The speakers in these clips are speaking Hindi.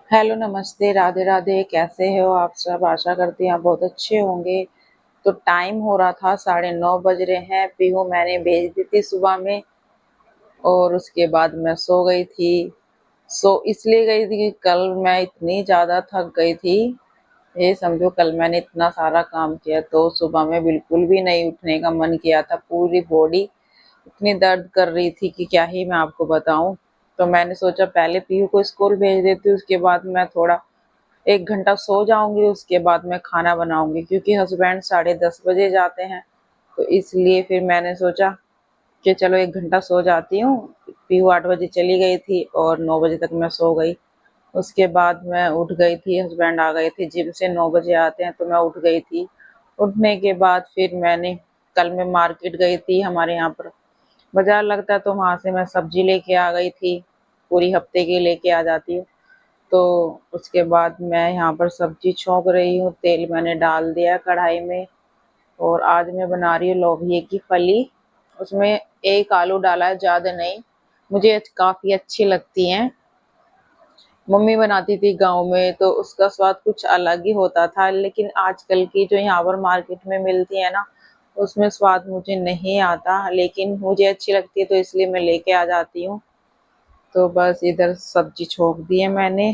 हेलो, नमस्ते, राधे राधे। कैसे हो आप सब? आशा करती हैं आप बहुत अच्छे होंगे। तो टाइम हो रहा था, 9:30 बज रहे हैं। पीहू मैंने भेज दी थी सुबह में और उसके बाद मैं सो गई थी। सो इसलिए गई थी कि कल मैं इतनी ज़्यादा थक गई थी। ये समझो कल मैंने इतना सारा काम किया तो सुबह में बिल्कुल भी नहीं उठने का मन किया था। पूरी बॉडी इतनी दर्द कर रही थी कि क्या ही मैं आपको बताऊं। तो मैंने सोचा पहले पीहू को स्कूल भेज देती हूँ, उसके बाद मैं थोड़ा 1 घंटा सो जाऊंगी, उसके बाद मैं खाना बनाऊंगी क्योंकि हस्बैंड 10:30 बजे जाते हैं। तो इसलिए फिर मैंने सोचा कि चलो 1 घंटा सो जाती हूँ। पीहू 8 बजे चली गई थी और 9 बजे तक मैं सो गई। उसके बाद मैं उठ गई थी, हस्बैंड आ गए थे जिम से, 9 बजे आते हैं, तो मैं उठ गई थी। उठने के बाद फिर मैंने कल मैं मार्केट गई थी, हमारे यहाँ पर बाजार लगता है, तो वहां से मैं सब्जी लेके आ गई थी। पूरी हफ्ते की लेके आ जाती हूँ। तो उसके बाद मैं यहाँ पर सब्जी छौंक रही हूँ। तेल मैंने डाल दिया कढ़ाई में और आज मैं बना रही हूँ लोबिया की फली। उसमें एक आलू डाला है, ज़्यादा नहीं। मुझे काफ़ी अच्छी लगती हैं। मम्मी बनाती थी गाँव में तो उसका स्वाद कुछ अलग ही होता था, लेकिन आजकल की जो यहाँ पर मार्केट में मिलती है ना, उसमें स्वाद मुझे नहीं आता, लेकिन मुझे अच्छी लगती है तो इसलिए मैं लेके आ जाती हूँ। तो बस इधर सब्जी छोंक दी है मैंने,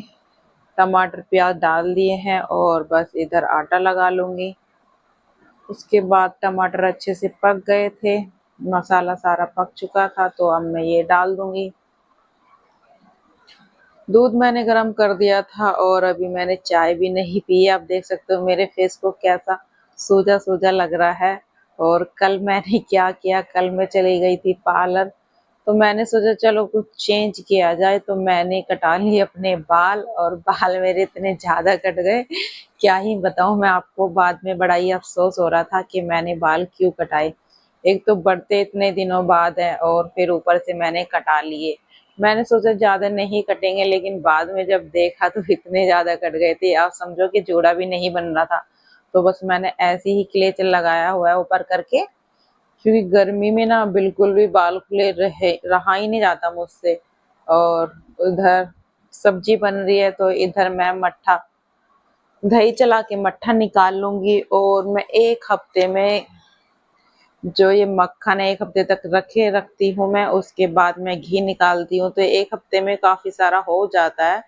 टमाटर प्याज डाल दिए हैं और बस इधर आटा लगा लूंगी। उसके बाद टमाटर अच्छे से पक गए थे, मसाला सारा पक चुका था, तो अब मैं ये डाल दूंगी। दूध मैंने गर्म कर दिया था और अभी मैंने चाय भी नहीं पी है। आप देख सकते हो मेरे फेस को कैसा सूजा सूजा लग रहा है। और कल मैंने क्या किया, कल मैं चली गई थी पार्लर। तो मैंने सोचा चलो कुछ चेंज किया जाए, तो मैंने कटा लिए अपने बाल और बाल मेरे इतने ज्यादा कट गए, क्या ही बताऊं मैं आपको। बाद में बड़ा ही अफसोस हो रहा था कि मैंने बाल क्यों कटाए। एक तो बढ़ते इतने दिनों बाद है और फिर ऊपर से मैंने कटा लिए। मैंने सोचा ज्यादा नहीं कटेंगे, लेकिन बाद में जब देखा तो इतने ज्यादा कट गए थे, आप समझो कि जोड़ा भी नहीं बन रहा था। तो बस मैंने ऐसे ही क्लेच लगाया हुआ है ऊपर करके, क्योंकि गर्मी में ना बिल्कुल भी बाल खुले रहा ही नहीं जाता मुझसे। और उधर सब्जी बन रही है तो इधर मैं मट्ठा दही चला के मट्ठा निकाल लूंगी। और मैं एक हफ्ते में जो ये मक्खन है 1 हफ्ते तक रखे रखती हूँ मैं, उसके बाद मैं घी निकालती हूँ, तो 1 हफ्ते में काफी सारा हो जाता है।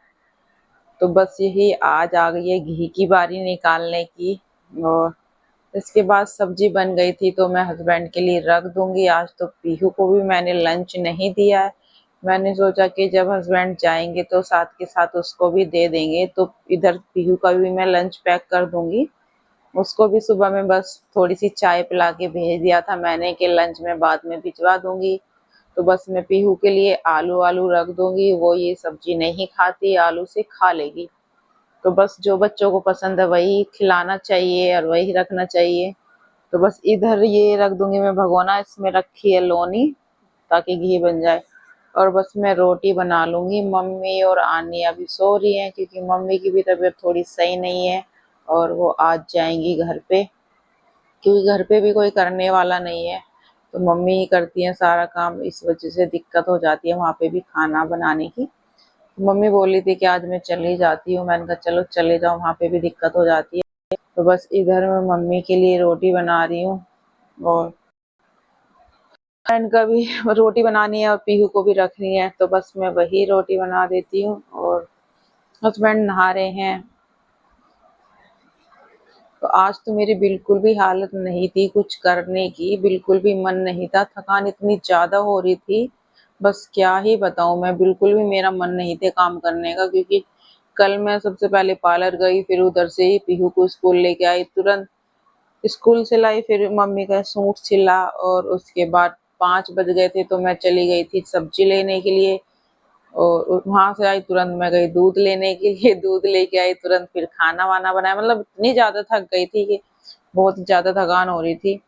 तो बस यही आज आ गई है घी की बारी निकालने की। और इसके बाद सब्जी बन गई थी तो मैं हस्बैंड के लिए रख दूंगी। आज तो पीहू को भी मैंने लंच नहीं दिया है। मैंने सोचा कि जब हस्बैंड जाएंगे तो साथ के साथ उसको भी दे देंगे, तो इधर पीहू का भी मैं लंच पैक कर दूंगी। उसको भी सुबह में बस थोड़ी सी चाय पिला के भेज दिया था मैंने कि लंच में बाद में भिजवा दूंगी। तो बस मैं पीहू के लिए आलू आलू रख दूंगी, वो ये सब्जी नहीं खाती, आलू से खा लेगी। तो बस जो बच्चों को पसंद है वही खिलाना चाहिए और वही रखना चाहिए। तो बस इधर ये रख दूंगी मैं भगोना, इसमें रखी है लोनी ताकि घी बन जाए। और बस मैं रोटी बना लूंगी। मम्मी और आनी अभी सो रही हैं क्योंकि मम्मी की भी तबीयत थोड़ी सही नहीं है और वो आज जाएंगी घर पे, क्योंकि घर पे भी कोई करने वाला नहीं है। तो मम्मी ही करती हैं सारा काम, इस वजह से दिक्कत हो जाती है वहाँ पे भी खाना बनाने की। मम्मी बोली थी कि आज मैं चली जाती हूँ, मैंने कहा चलो चले जाओ, वहाँ पे भी दिक्कत हो जाती है। तो बस इधर मैं मम्मी के लिए रोटी बना रही हूँ और फ्रेंड का भी रोटी बनानी है और पीहू को भी रखनी है, तो बस मैं वही रोटी बना देती हूँ। और हस्बैंड नहा रहे हैं। तो आज तो मेरी बिल्कुल भी हालत नहीं थी कुछ करने की, बिल्कुल भी मन नहीं था, थकान इतनी ज्यादा हो रही थी। बस क्या ही बताऊं, मैं बिल्कुल भी मेरा मन नहीं थे काम करने का, क्योंकि कल मैं सबसे पहले पार्लर गई, फिर उधर से ही पीहू को स्कूल लेके आई, तुरंत स्कूल से लाई, फिर मम्मी का सूट सिला और उसके बाद 5 बज गए थे तो मैं चली गई थी सब्जी लेने के लिए। और वहां से आई तुरंत मैं गई दूध लेने के लिए, दूध लेके आई तुरंत, फिर खाना वाना बनाया। मतलब इतनी ज्यादा थक गई थी कि बहुत ज्यादा थकान हो रही थी।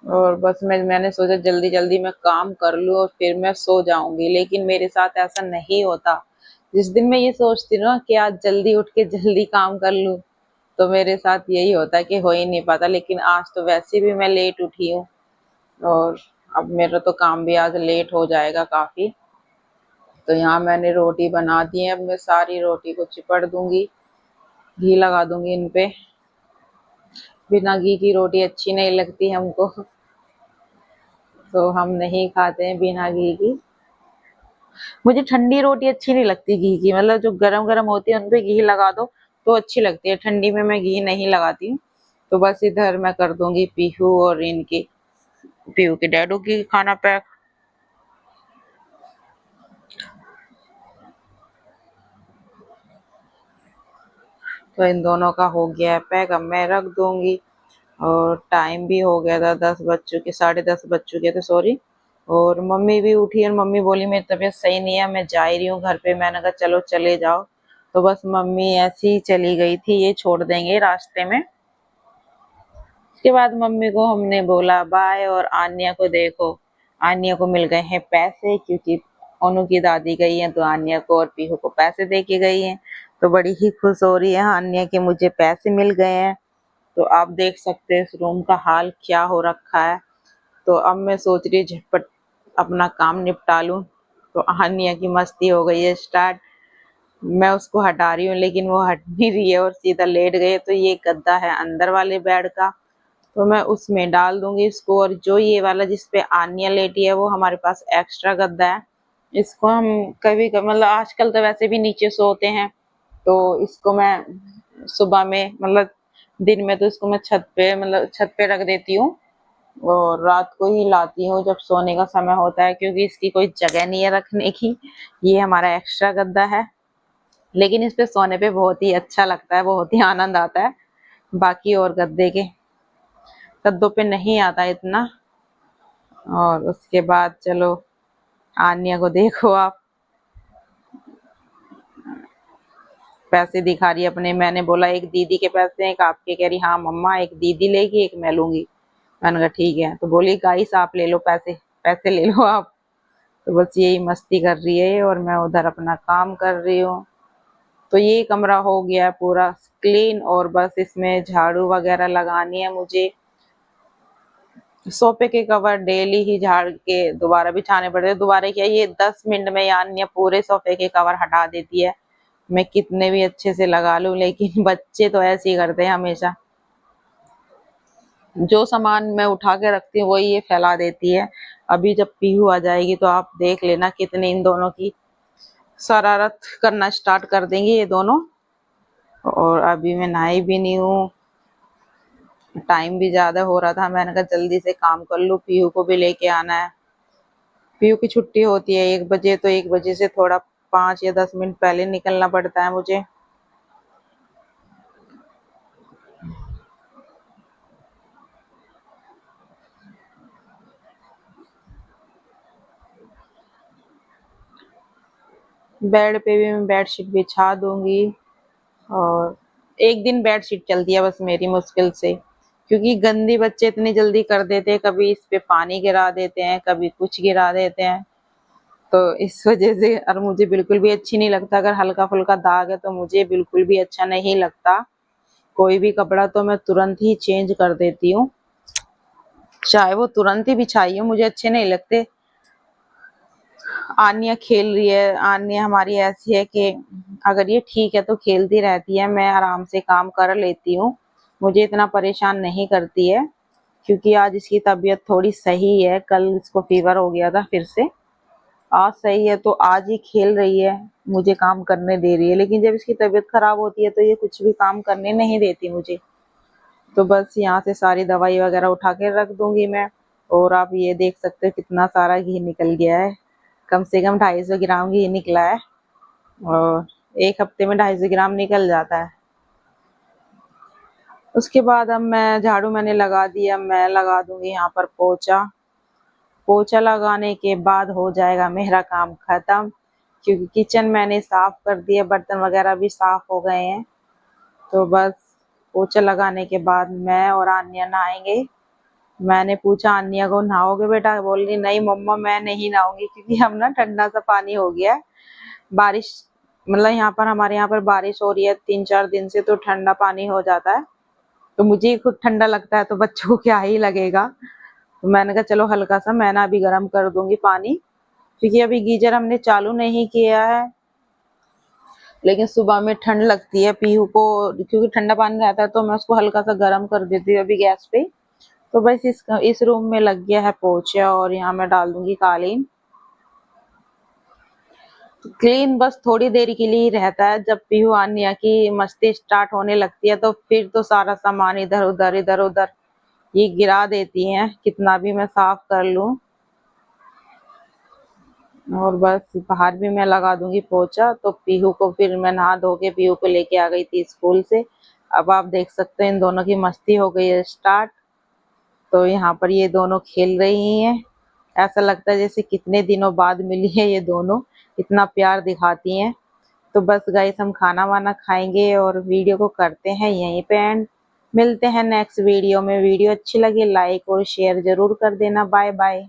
और बस मैंने सोचा जल्दी जल्दी मैं काम कर लूँ और फिर मैं सो जाऊंगी, लेकिन मेरे साथ ऐसा नहीं होता। जिस दिन मैं ये सोचती हूँ ना कि आज जल्दी उठ के जल्दी काम कर लूँ, तो मेरे साथ यही होता है कि हो ही नहीं पाता। लेकिन आज तो वैसे भी मैं लेट उठी हूँ और अब मेरा तो काम भी आज लेट हो जाएगा काफी। तो यहाँ मैंने रोटी बना दी है। अब मैं सारी रोटी को चिपड़ दूंगी, घी लगा दूंगी इन पे। बिना घी की रोटी अच्छी नहीं लगती हमको, तो हम नहीं खाते हैं बिना घी की। मुझे ठंडी रोटी अच्छी नहीं लगती घी की, मतलब जो गरम गरम होती है उन पे घी लगा दो तो अच्छी लगती है, ठंडी में मैं घी नहीं लगाती। तो बस इधर मैं कर दूंगी पीहू और इनकी, पीहू के डैडू की खाना पैक। तो इन दोनों का हो गया है पैक, अब मैं रख दूंगी। और टाइम भी हो गया था, 10 बज चुके, 10:30 बज चुके थे, सॉरी। और मम्मी भी उठी और मम्मी बोली मेरी तबीयत सही नहीं है, मैं जा ही रही हूँ घर पे। मैंने कहा चलो चले जाओ। तो बस मम्मी ऐसी ही चली गई थी, ये छोड़ देंगे रास्ते में। उसके बाद मम्मी को हमने बोला बाय, और आन्या को देखो, आन्या को मिल गए हैं पैसे, क्योंकि ओनू की दादी गई है तो आन्या को और पीहू को पैसे दे के गई है। तो बड़ी ही खुश हो रही है आन्या कि मुझे पैसे मिल गए हैं। तो आप देख सकते हैं इस रूम का हाल क्या हो रखा है। तो अब मैं सोच रही झटपट अपना काम निपटा लूं। तो आन्या की मस्ती हो गई है स्टार्ट। मैं उसको हटा रही हूँ लेकिन वो हट नहीं रही है और सीधा लेट गई। तो ये गद्दा है अंदर वाले बेड का, तो मैं उसमें डाल दूंगी इसको। और जो ये वाला जिसपे आन्या लेटी है वो हमारे पास एक्स्ट्रा गद्दा है, इसको हम कभी कभी, मतलब आजकल तो वैसे भी नीचे सोते हैं, तो इसको मैं सुबह में, मतलब दिन में तो इसको मैं छत पे, मतलब छत पे रख देती हूँ। और रात को ही लाती हूँ जब सोने का समय होता है, क्योंकि इसकी कोई जगह नहीं है रखने की। ये हमारा एक्स्ट्रा गद्दा है, लेकिन इस पे सोने पे बहुत ही अच्छा लगता है, बहुत ही आनंद आता है। बाकी और गद्दों पे नहीं आता इतना। और उसके बाद चलो आन्या को देखो आप, पैसे दिखा रही है अपने। मैंने बोला एक दीदी के पैसे हैं, एक आपके। कह रही हाँ मम्मा, एक दीदी लेगी एक मैं लूंगी। मैंने कहा ठीक है। तो बोली गाइस आप ले लो पैसे, पैसे ले लो आप। तो बस यही मस्ती कर रही है और मैं उधर अपना काम कर रही हूँ। तो ये कमरा हो गया पूरा क्लीन, और बस इसमें झाड़ू वगैरह लगानी है मुझे। सोफे के कवर डेली ही झाड़ के दोबारा बिछाने पड़ते हैं। दोबारा क्या, ये 10 मिनट में यानी पूरे सोफे के कवर हटा देती है, मैं कितने भी अच्छे से लगा लूं। लेकिन बच्चे तो ऐसे ही करते हैं हमेशा, जो सामान मैं उठा के रखती हूँ वही ये फैला देती है। अभी जब पीहू आ जाएगी तो आप देख लेना कितनी इन दोनों की शरारत करना स्टार्ट कर देंगी ये दोनों। और अभी मैं नहाई भी नहीं हूँ, टाइम भी ज्यादा हो रहा था, मैंने कहा जल्दी से काम कर लूं, पीहू को भी लेके आना है। पीयू की छुट्टी होती है 1 बजे, तो 1 बजे से थोड़ा 5 या 10 मिनट पहले निकलना पड़ता है मुझे। बेड पे भी मैं बेडशीट बिछा दूंगी। और एक दिन बेडशीट चलती है बस मेरी मुश्किल से, क्योंकि गंदी बच्चे इतनी जल्दी कर देते हैं, कभी इस पे पानी गिरा देते हैं, कभी कुछ गिरा देते हैं। तो इस वजह से, और मुझे बिल्कुल भी अच्छी नहीं लगता, अगर हल्का फुल्का दाग है तो मुझे बिल्कुल भी अच्छा नहीं लगता। कोई भी कपड़ा तो मैं तुरंत ही चेंज कर देती हूँ, चाहे वो तुरंत ही बिछाई हो, मुझे अच्छे नहीं लगते। आन्या खेल रही है, आन्या हमारी ऐसी है कि अगर ये ठीक है तो खेलती रहती है, मैं आराम से काम कर लेती हूँ, मुझे इतना परेशान नहीं करती है। क्योंकि आज इसकी तबीयत थोड़ी सही है, कल इसको फीवर हो गया था फिर से, आज सही है तो आज ये खेल रही है, मुझे काम करने दे रही है। लेकिन जब इसकी तबीयत खराब होती है तो ये कुछ भी काम करने नहीं देती मुझे। तो बस यहाँ से सारी दवाई वगैरह उठा के रख दूंगी मैं। और आप ये देख सकते हो कितना सारा घी निकल गया है, कम से कम 250 ग्राम घी निकला है। और एक हफ्ते में 250 ग्राम निकल जाता है। उसके बाद अब मैं झाड़ू मैंने लगा दिया, मैं लगा दूंगी यहाँ पर पोछा। पोछा लगाने के बाद हो जाएगा मेरा काम खत्म, क्योंकि किचन मैंने साफ कर दिया, बर्तन वगैरह भी साफ हो गए हैं। तो बस पोछा लगाने के बाद मैं और आन्या नहाएंगे। मैंने पूछा आन्या को नहाओगे बेटा, बोल रही नहीं मम्मा मैं नहीं नहाऊंगी, क्योंकि हम ना ठंडा सा पानी हो गया है। बारिश, मतलब यहाँ पर, हमारे यहाँ पर बारिश हो रही है 3-4 दिन से, तो ठंडा पानी हो जाता है। तो मुझे खुद ठंडा लगता है तो बच्चों को क्या ही लगेगा। तो मैंने कहा चलो हल्का सा मैं ना अभी गर्म कर दूंगी पानी, क्योंकि अभी गीजर हमने चालू नहीं किया है। लेकिन सुबह में ठंड लगती है पीहू को, क्योंकि ठंडा पानी रहता है तो मैं उसको हल्का सा गर्म कर देती हूँ अभी गैस पे। तो बस इस रूम में लग गया है पोछा और यहाँ मैं डाल दूंगी कालीन। क्लीन बस थोड़ी देर के लिए ही रहता है, जब पीहू आनिया की मस्ती स्टार्ट होने लगती है तो फिर तो सारा सामान इधर उधर ये गिरा देती हैं, कितना भी मैं साफ कर लूं। और बस बाहर भी मैं लगा दूंगी पोछा। तो पीहू को फिर मैं नहा धो के पीहू को लेके आ गई थी स्कूल से। अब आप देख सकते हैं इन दोनों की मस्ती हो गई है स्टार्ट। तो यहाँ पर ये दोनों खेल रही हैं। ऐसा लगता है जैसे कितने दिनों बाद मिली है ये दोनों, इतना प्यार दिखाती हैं। तो बस गाइस हम खाना वाना खाएंगे और वीडियो को करते हैं यहीं पे एंड। मिलते हैं नेक्स्ट वीडियो में। वीडियो अच्छी लगी लाइक और शेयर जरूर कर देना। Bye bye.